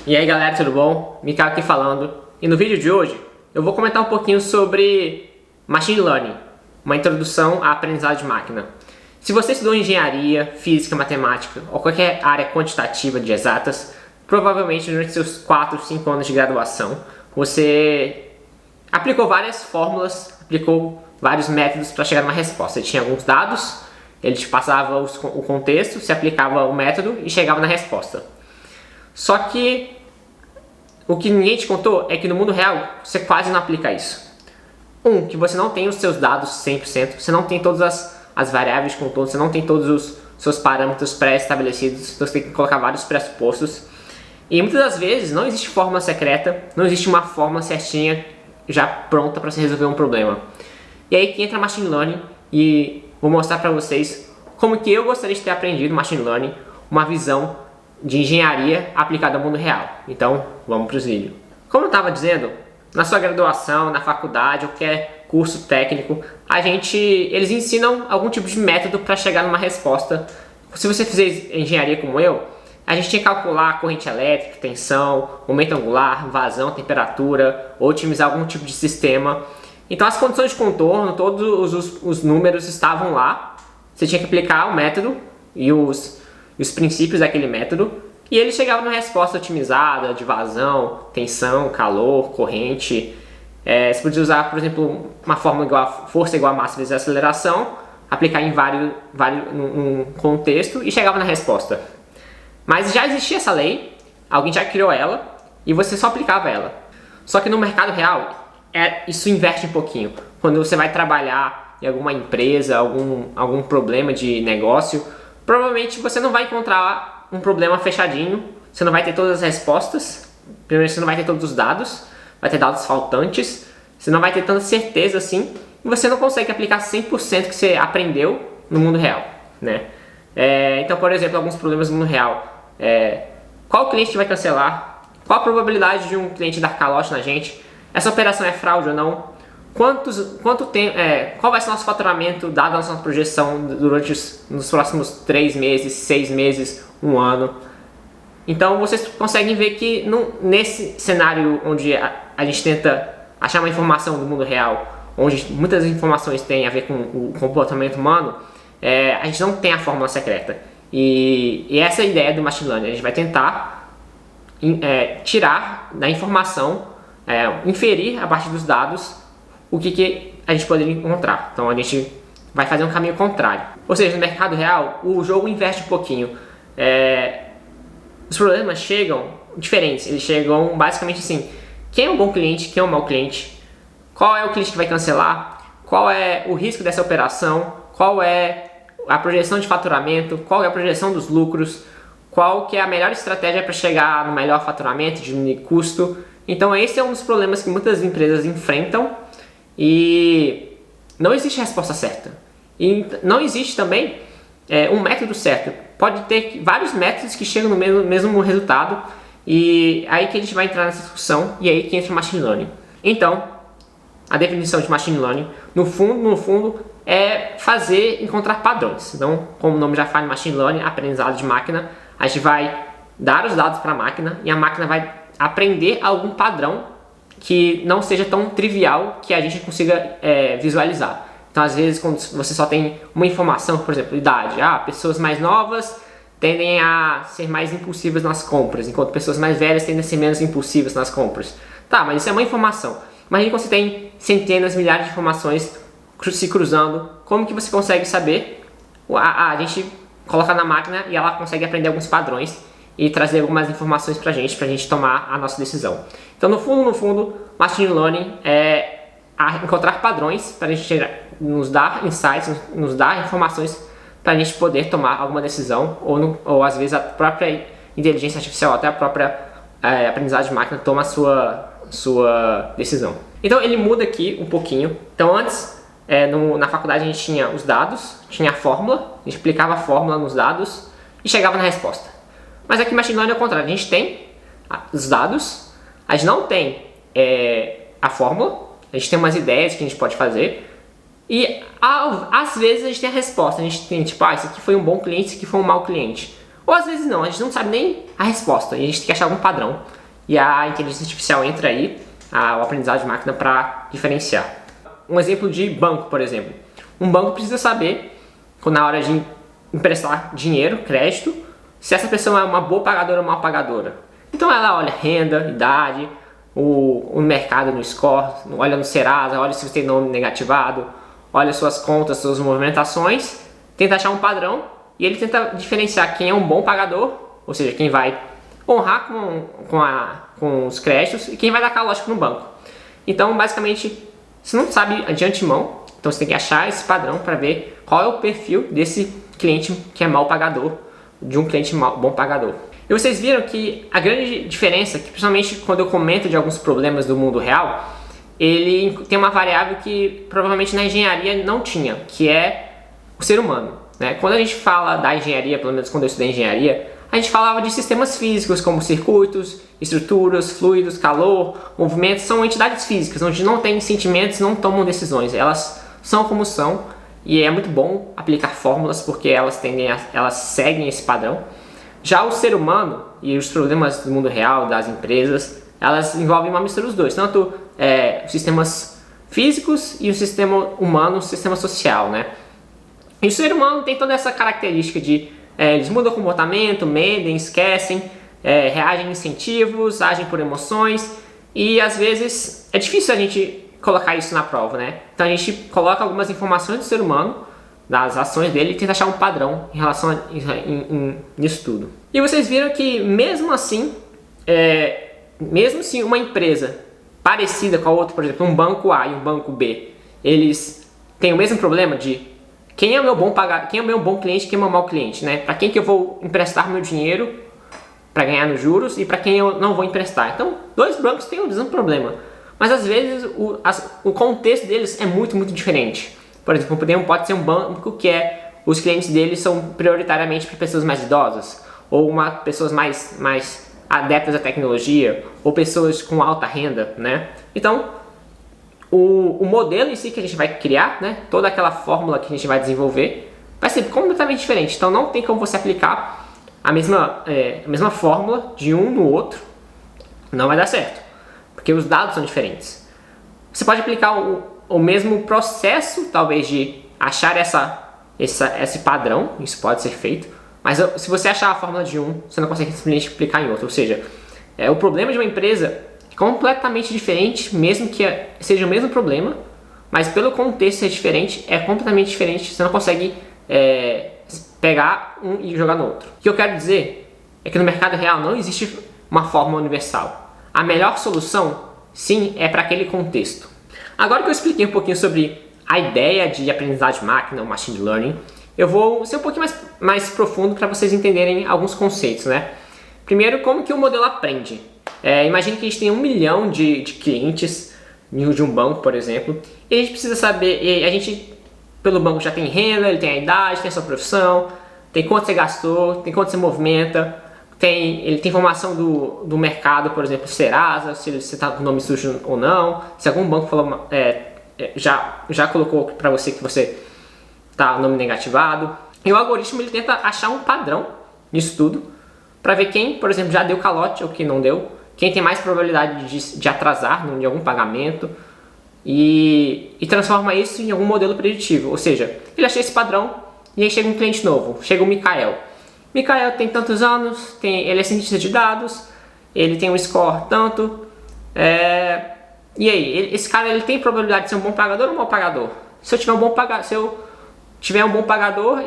E aí galera, tudo bom? Mikael aqui falando. E no vídeo de hoje eu vou comentar um pouquinho sobre Machine Learning, uma introdução à aprendizagem de máquina. Se você estudou engenharia, física, matemática ou qualquer área quantitativa de exatas, provavelmente durante seus 4, 5 anos de graduação você aplicou várias fórmulas, aplicou vários métodos para chegar numa resposta. Ele tinha alguns dados, ele te passava o contexto, se aplicava o método e chegava na resposta. Só que o que ninguém te contou é que no mundo real você quase não aplica isso. Que você não tem os seus dados 100%, você não tem todas as variáveis com todos, você não tem todos os seus parâmetros pré-estabelecidos, então você tem que colocar vários pressupostos. E muitas das vezes não existe fórmula secreta, não existe uma fórmula certinha já pronta para você resolver um problema. E aí que entra Machine Learning e vou mostrar para vocês como que eu gostaria de ter aprendido Machine Learning, uma visão de engenharia aplicada ao mundo real. Então, vamos para os vídeos. Como eu estava dizendo, na sua graduação, na faculdade, ou qualquer curso técnico, eles ensinam algum tipo de método para chegar numa resposta. Se você fizer engenharia como eu, a gente tinha que calcular a corrente elétrica, tensão, momento angular, vazão, temperatura, ou otimizar algum tipo de sistema. Então as condições de contorno, todos os números estavam lá. Você tinha que aplicar o método e os princípios daquele método, e ele chegava numa resposta otimizada de vazão, tensão, calor, corrente. Você podia usar, por exemplo, uma fórmula igual a força igual a massa vezes a aceleração, aplicar em num contexto e chegava na resposta. Mas já existia essa lei, alguém já criou ela e você só aplicava ela. Só que no mercado real, isso inverte um pouquinho. Quando você vai trabalhar em alguma empresa, algum problema de negócio, provavelmente você não vai encontrar um problema fechadinho, você não vai ter todas as respostas, primeiro você não vai ter todos os dados, vai ter dados faltantes, você não vai ter tanta certeza assim, e você não consegue aplicar 100% que você aprendeu no mundo real, né? Então, por exemplo, alguns problemas no mundo real, qual cliente vai cancelar? Qual a probabilidade de um cliente dar calote na gente? Essa operação é fraude ou não? Qual vai ser o nosso faturamento dado a nossa projeção nos próximos 3 meses, 6 meses, 1 ano? Então vocês conseguem ver que nesse cenário onde a gente tenta achar uma informação do mundo real, onde muitas informações têm a ver com o comportamento humano, a gente não tem a fórmula secreta. E essa é a ideia do Machine Learning. A gente vai tentar tirar da informação, inferir a partir dos dados o que a gente poderia encontrar. Então a gente vai fazer um caminho contrário. Ou seja, no mercado real, o jogo inverte um pouquinho. Os problemas chegam diferentes. Eles chegam basicamente assim: quem é um bom cliente, quem é um mau cliente, qual é o cliente que vai cancelar, qual é o risco dessa operação, qual é a projeção de faturamento, qual é a projeção dos lucros, qual que é a melhor estratégia para chegar no melhor faturamento, diminuir custo. Então esse é um dos problemas que muitas empresas enfrentam. E não existe resposta certa. E não existe também um método certo. Pode ter vários métodos que chegam no mesmo resultado. E aí que a gente vai entrar nessa discussão. E aí que entra o Machine Learning. Então, a definição de Machine Learning, no fundo, é encontrar padrões. Então, como o nome já fala, Machine Learning, aprendizado de máquina, a gente vai dar os dados para a máquina e a máquina vai aprender algum padrão que não seja tão trivial que a gente consiga visualizar. Então, às vezes, quando você só tem uma informação, por exemplo, idade, pessoas mais novas tendem a ser mais impulsivas nas compras, enquanto pessoas mais velhas tendem a ser menos impulsivas nas compras. Tá, mas isso é uma informação. Imagina que você tem centenas, milhares de informações se cruzando, como que você consegue saber? A gente coloca na máquina e ela consegue aprender alguns padrões e trazer algumas informações pra gente tomar a nossa decisão. Então, no fundo, Machine Learning é encontrar padrões para a gente nos dar insights, nos dar informações para a gente poder tomar alguma decisão, ou às vezes a própria inteligência artificial, até a própria aprendizagem de máquina toma a sua decisão. Então, ele muda aqui um pouquinho. Então, antes, na faculdade a gente tinha os dados, tinha a fórmula, a gente aplicava a fórmula nos dados e chegava na resposta. Mas aqui Machine Learning é o contrário, a gente tem os dados, a gente não tem a fórmula, a gente tem umas ideias que a gente pode fazer e às vezes a gente tem a resposta, a gente tem tipo, esse aqui foi um bom cliente, esse aqui foi um mau cliente. Ou às vezes não, a gente não sabe nem a resposta e a gente tem que achar algum padrão. e a inteligência artificial entra aí, o aprendizado de máquina, para diferenciar. Um exemplo de banco, por exemplo. Um banco precisa saber, na hora de emprestar dinheiro, crédito, se essa pessoa é uma boa pagadora ou mal pagadora. Então ela olha renda, idade, o mercado no score, olha no Serasa, olha se você tem nome negativado, olha suas contas, suas movimentações, tenta achar um padrão e ele tenta diferenciar quem é um bom pagador, ou seja, quem vai honrar com os créditos e quem vai dar calote no banco. Então, basicamente, você não sabe de antemão, então você tem que achar esse padrão para ver qual é o perfil desse cliente que é mal pagador, de um cliente bom pagador. E vocês viram que a grande diferença, que principalmente quando eu comento de alguns problemas do mundo real, ele tem uma variável que provavelmente na engenharia não tinha, que é o ser humano, né? Quando a gente fala da engenharia, pelo menos quando eu estudei engenharia, a gente falava de sistemas físicos como circuitos, estruturas, fluidos, calor, movimentos, são entidades físicas, onde não tem sentimentos, não tomam decisões, elas são como são, e é muito bom aplicar fórmulas porque elas seguem esse padrão. Já o ser humano e os problemas do mundo real, das empresas, elas envolvem uma mistura dos dois, tanto os sistemas físicos e o sistema humano, o sistema social, né? E o ser humano tem toda essa característica de eles mudam o comportamento, medem, esquecem, reagem a incentivos, agem por emoções e às vezes é difícil a gente colocar isso na prova, né? Então a gente coloca algumas informações do ser humano, das ações dele, e tenta achar um padrão em relação nisso tudo. E vocês viram que mesmo assim, mesmo se uma empresa parecida com a outra, por exemplo, um banco A e um banco B, eles têm o mesmo problema de quem é o meu bom quem é o meu bom cliente, quem é o meu mau cliente, né? Para quem que eu vou emprestar meu dinheiro para ganhar nos juros e para quem eu não vou emprestar. Então, dois bancos têm o mesmo problema, mas às vezes o contexto deles é muito, muito diferente. Por exemplo, pode ser um banco que os clientes deles são prioritariamente para pessoas mais idosas, ou pessoas mais adeptas à tecnologia, ou pessoas com alta renda, né? Então, o modelo em si que a gente vai criar, né? Toda aquela fórmula que a gente vai desenvolver, vai ser completamente diferente. Então, não tem como você aplicar a mesma fórmula de um no outro, não vai dar certo, porque os dados são diferentes. Você pode aplicar o mesmo processo, talvez, de achar esse padrão, isso pode ser feito, mas se você achar a fórmula de um, você não consegue simplesmente aplicar em outro. Ou seja, o problema de uma empresa é completamente diferente, mesmo que seja o mesmo problema, mas pelo contexto ser diferente, é completamente diferente, você não consegue pegar um e jogar no outro. O que eu quero dizer é que no mercado real não existe uma fórmula universal. A melhor solução, sim, é para aquele contexto. Agora que eu expliquei um pouquinho sobre a ideia de aprendizagem de máquina, o machine learning, eu vou ser um pouquinho mais profundo para vocês entenderem alguns conceitos, né? Primeiro, como que o modelo aprende? Imagine que a gente tem 1 milhão de clientes de um banco, por exemplo, e a gente precisa saber, a gente, pelo banco já tem renda, ele tem a idade, tem a sua profissão, tem quanto você gastou, tem quanto você movimenta, ele tem informação do mercado, por exemplo, Serasa, se você está com o nome sujo ou não, se algum banco falou, já colocou para você que você está nome negativado. E o algoritmo ele tenta achar um padrão nisso tudo para ver quem, por exemplo, já deu calote ou quem não deu, quem tem mais probabilidade de atrasar de algum pagamento e transforma isso em algum modelo preditivo. Ou seja, ele achou esse padrão e aí chega um cliente novo, chega o Mikael. Mikael tem tantos anos, ele é cientista de dados, ele tem um score tanto, e aí, esse cara ele tem probabilidade de ser um bom pagador ou um mau pagador? Se eu tiver um bom pagador,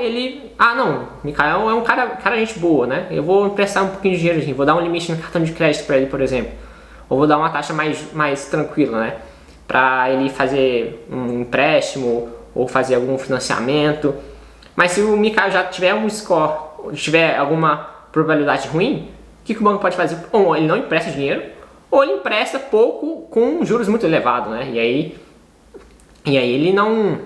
Mikael é um cara gente boa, né? Eu vou emprestar um pouquinho de dinheiro, vou dar um limite no cartão de crédito para ele, por exemplo, ou vou dar uma taxa mais tranquila, né? Para ele fazer um empréstimo ou fazer algum financiamento. Mas se o Mikael já tiver um score, tiver alguma probabilidade ruim, o que o banco pode fazer? Ou ele não empresta dinheiro, ou ele empresta pouco com juros muito elevados, né? E aí ele não...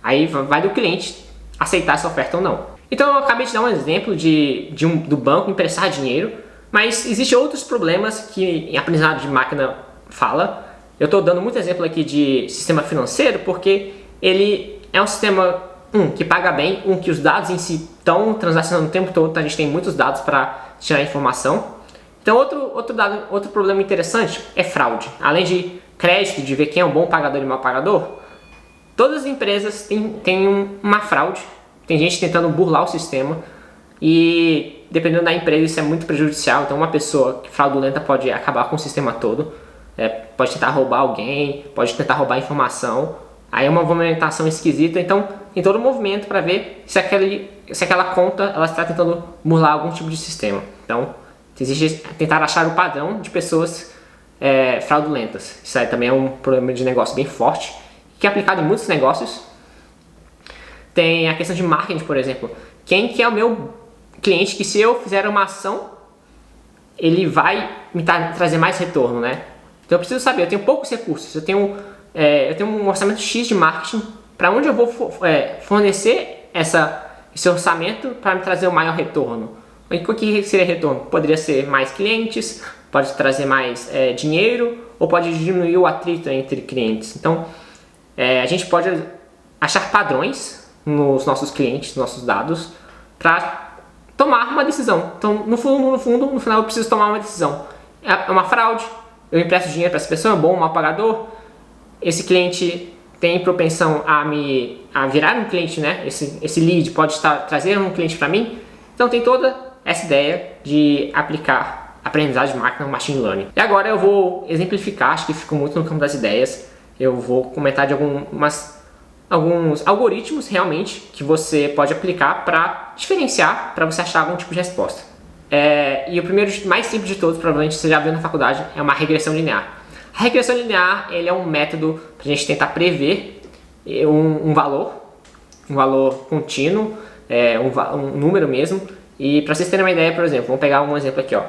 aí vai do cliente aceitar essa oferta ou não. Então eu acabei de dar um exemplo do banco emprestar dinheiro, mas existem outros problemas que em aprendizado de máquina fala. Eu estou dando muito exemplo aqui de sistema financeiro porque ele é um sistema que paga bem, que os dados em si estão transacionando o tempo todo, então a gente tem muitos dados para tirar informação. Então outro problema interessante é fraude. Além de crédito, de ver quem é um bom pagador e mau pagador, todas as empresas têm uma fraude. Tem gente tentando burlar o sistema e dependendo da empresa isso é muito prejudicial. Então uma pessoa fraudulenta pode acabar com o sistema todo, pode tentar roubar alguém, pode tentar roubar informação. Aí é uma movimentação esquisita. Então tem todo um movimento para ver se aquela conta ela está tentando burlar algum tipo de sistema. Então existe tentar achar o padrão de pessoas fraudulentas. Isso aí também é um problema de negócio bem forte, que é aplicado em muitos negócios. Tem a questão de marketing, por exemplo. Quem que é o meu cliente que se eu fizer uma ação, ele vai me trazer mais retorno, né? Então eu preciso saber, eu tenho poucos recursos, eu tenho um orçamento X de marketing, para onde eu vou fornecer esse orçamento para me trazer o maior retorno. E o que seria retorno? Poderia ser mais clientes, pode trazer mais dinheiro, ou pode diminuir o atrito entre clientes. Então a gente pode achar padrões nos nossos clientes, nos nossos dados, para tomar uma decisão. Então, no final eu preciso tomar uma decisão. É uma fraude, eu empresto dinheiro para essa pessoa, é bom ou mau pagador, esse cliente tem propensão a virar um cliente, né? Esse lead pode trazer um cliente para mim. Então tem toda essa ideia de aplicar aprendizagem de máquina no machine learning. E agora eu vou exemplificar, acho que ficou muito no campo das ideias. Eu vou comentar de alguns algoritmos realmente que você pode aplicar para diferenciar, para você achar algum tipo de resposta. E o primeiro, mais simples de todos, provavelmente você já viu na faculdade, é uma regressão linear. A regressão linear ele é um método para a gente tentar prever um valor contínuo, um número mesmo. E para vocês terem uma ideia, por exemplo, vamos pegar um exemplo aqui, ó.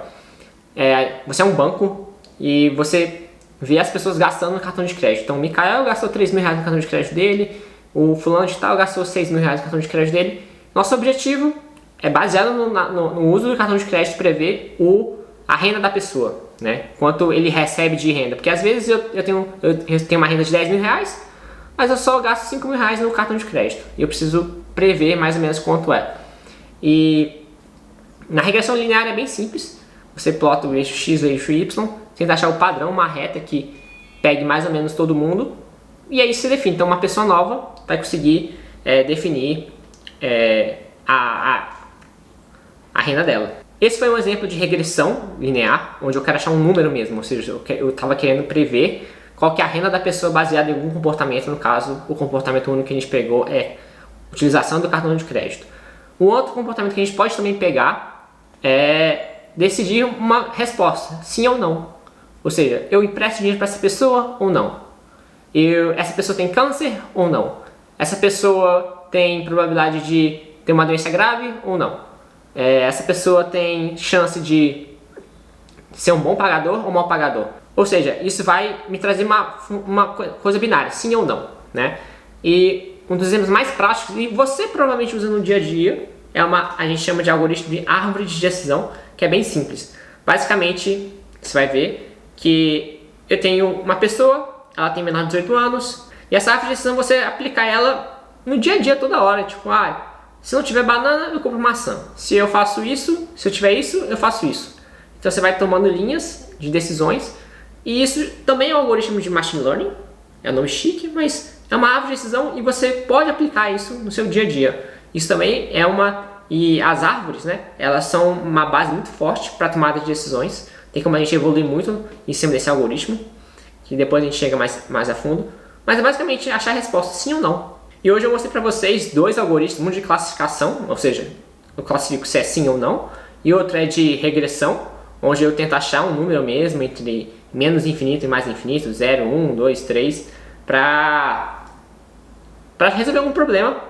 Você é um banco e você vê as pessoas gastando no cartão de crédito. Então o Mikael gastou 3 mil reais no cartão de crédito dele, o fulano de tal gastou 6 mil reais no cartão de crédito dele. Nosso objetivo é baseado no uso do cartão de crédito prever a renda da pessoa, né? Quanto ele recebe de renda. Porque às vezes eu tenho uma renda de 10 mil reais, mas eu só gasto 5 mil reais no cartão de crédito. E eu preciso prever mais ou menos quanto é. E na regressão linear é bem simples. Você plota o eixo X e o eixo Y, tenta achar o padrão, uma reta que pegue mais ou menos todo mundo, e aí se define. Então uma pessoa nova vai conseguir definir a renda dela. Esse foi um exemplo de regressão linear, onde eu quero achar um número mesmo, ou seja, eu estava querendo prever qual que é a renda da pessoa baseada em algum comportamento. No caso, o comportamento único que a gente pegou é utilização do cartão de crédito. Um outro comportamento que a gente pode também pegar é decidir uma resposta, sim ou não. Ou seja, eu empresto dinheiro para essa pessoa ou não? Essa pessoa tem câncer ou não? Essa pessoa tem probabilidade de ter uma doença grave ou não? Essa pessoa tem chance de ser um bom pagador ou mau pagador? Ou seja, isso vai me trazer uma coisa binária, sim ou não, né? E um dos exemplos mais práticos, e você provavelmente usa no dia a dia, a gente chama de algoritmo de árvore de decisão, que é bem simples. Basicamente, você vai ver que eu tenho uma pessoa, ela tem menor de 18 anos, e essa árvore de decisão você aplica ela no dia a dia, toda hora. Tipo, se não tiver banana, eu compro maçã. Se eu faço isso, se eu tiver isso, eu faço isso. Então você vai tomando linhas de decisões, e isso também é um algoritmo de machine learning, é um nome chique, mas é uma árvore de decisão e você pode aplicar isso no seu dia a dia. Isso também e as árvores, né, elas são uma base muito forte para tomada de decisões. Tem como a gente evoluir muito em cima desse algoritmo, que depois a gente chega mais a fundo. Mas é basicamente achar a resposta sim ou não. E hoje eu mostrei para vocês dois algoritmos, um de classificação, ou seja, eu classifico se é sim ou não, e outro é de regressão, onde eu tento achar um número mesmo entre menos infinito e mais infinito, 0, 1, 2, 3, para resolver algum problema.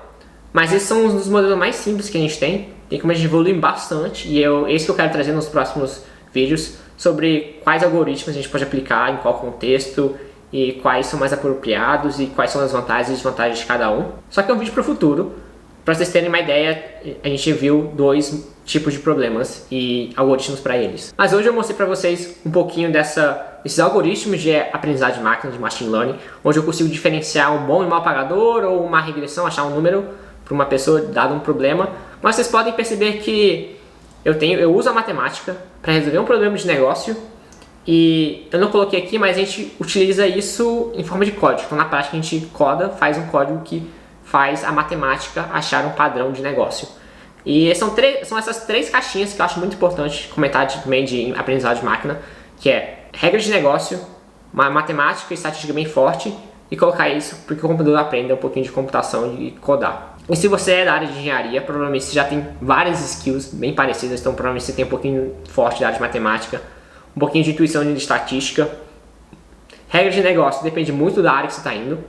Mas esses são os modelos mais simples que a gente tem. Tem como a gente evoluir bastante, e esse que eu quero trazer nos próximos vídeos, sobre quais algoritmos a gente pode aplicar, em qual contexto, e quais são mais apropriados, e quais são as vantagens e desvantagens de cada um. Só que é um vídeo para o futuro. Para vocês terem uma ideia, a gente viu dois tipos de problemas e algoritmos para eles. Mas hoje eu mostrei para vocês um pouquinho desses algoritmos de aprendizagem de máquina, de machine learning, onde eu consigo diferenciar um bom e mau pagador, ou uma regressão, achar um número para uma pessoa dado um problema. Mas vocês podem perceber que eu uso a matemática para resolver um problema de negócio e eu não coloquei aqui, mas a gente utiliza isso em forma de código. Então na prática a gente coda, faz um código que faz a matemática achar um padrão de negócio. E são essas 3 caixinhas que eu acho muito importante comentar também de aprendizado de máquina, que é regra de negócio, uma matemática e estatística bem forte, e colocar isso porque o computador aprende um pouquinho de computação e codar. E se você é da área de engenharia, provavelmente você já tem várias skills bem parecidas, então provavelmente você tem um pouquinho forte da área de matemática, um pouquinho de intuição de estatística. Regra de negócio depende muito da área que você está indo.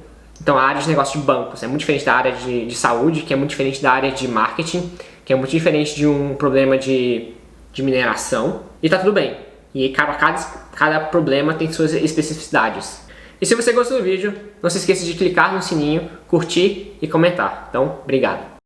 Então a área de negócio de bancos é muito diferente da área de saúde, que é muito diferente da área de marketing, que é muito diferente de um problema de mineração. E tá tudo bem. E cada problema tem suas especificidades. E se você gostou do vídeo, não se esqueça de clicar no sininho, curtir e comentar. Então, obrigado.